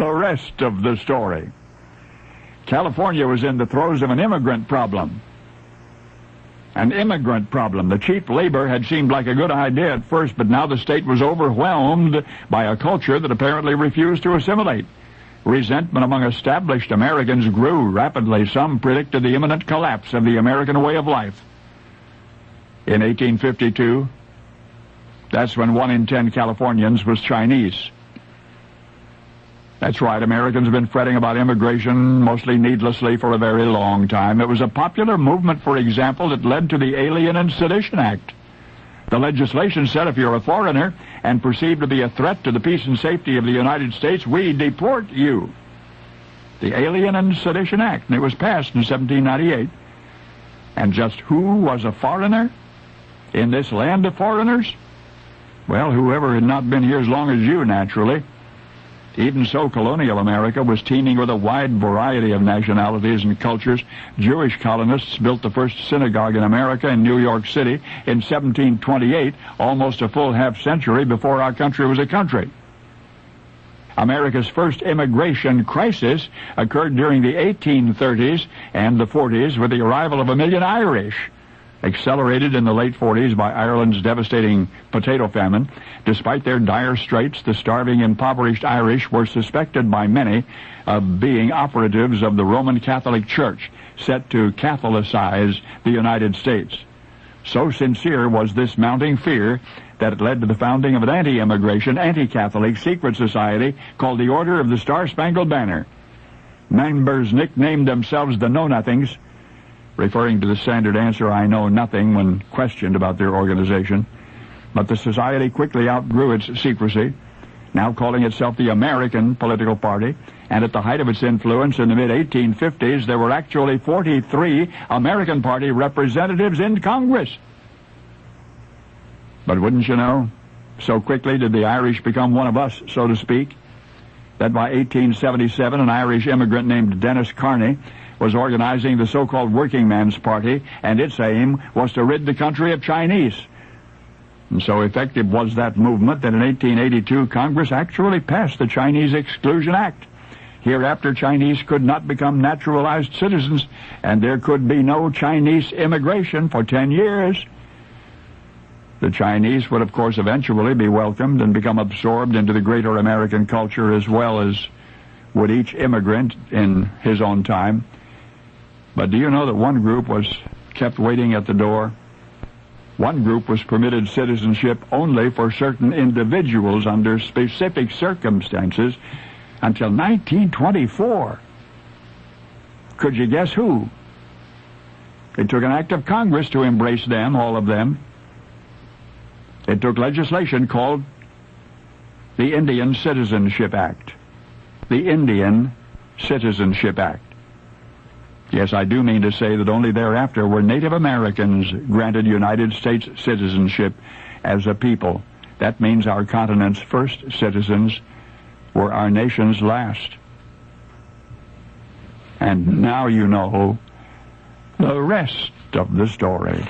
The rest of the story. California was in the throes of an immigrant problem. An immigrant problem. The cheap labor had seemed like a good idea at first, but now the state was overwhelmed by a culture that apparently refused to assimilate. Resentment among established Americans grew rapidly. Some predicted the imminent collapse of the American way of life. In 1852, that's when 1 in 10 Californians was Chinese. That's right, Americans have been fretting about immigration, mostly needlessly, for a very long time. It was a popular movement, for example, that led to the Alien and Sedition Act. The legislation said if you're a foreigner and perceived to be a threat to the peace and safety of the United States, we deport you. The Alien and Sedition Act, and it was passed in 1798. And just who was a foreigner in this land of foreigners? Well, whoever had not been here as long as you, naturally. Even so, colonial America was teeming with a wide variety of nationalities and cultures. Jewish colonists built the first synagogue in America in New York City in 1728, almost a full half-century before our country was a country. America's first immigration crisis occurred during the 1830s and the 40s with the arrival of 1 million Irish, accelerated in the late 40s by Ireland's devastating potato famine. Despite their dire straits, the starving, impoverished Irish were suspected by many of being operatives of the Roman Catholic Church, set to Catholicize the United States. So sincere was this mounting fear that it led to the founding of an anti-immigration, anti-Catholic secret society called the Order of the Star-Spangled Banner. Members nicknamed themselves the Know-Nothings, referring to the standard answer, I know nothing, when questioned about their organization. But the society quickly outgrew its secrecy, now calling itself the American Political Party, and at the height of its influence in the mid-1850s, there were actually 43 American Party representatives in Congress. But wouldn't you know, so quickly did the Irish become one of us, so to speak, that by 1877 an Irish immigrant named Dennis Carney was organizing the so-called Working Man's Party, and its aim was to rid the country of Chinese. And so effective was that movement that in 1882 Congress actually passed the Chinese Exclusion Act. Hereafter, Chinese could not become naturalized citizens, and there could be no Chinese immigration for 10 years. The Chinese would, of course, eventually be welcomed and become absorbed into the greater American culture, as well as would each immigrant in his own time. But do you know that one group was kept waiting at the door? One group was permitted citizenship only for certain individuals under specific circumstances until 1924. Could you guess who? It took an act of Congress to embrace them, all of them. It took legislation called the Indian Citizenship Act. The Indian Citizenship Act. Yes, I do mean to say that only thereafter were Native Americans granted United States citizenship as a people. That means our continent's first citizens were our nation's last. And now you know the rest of the story.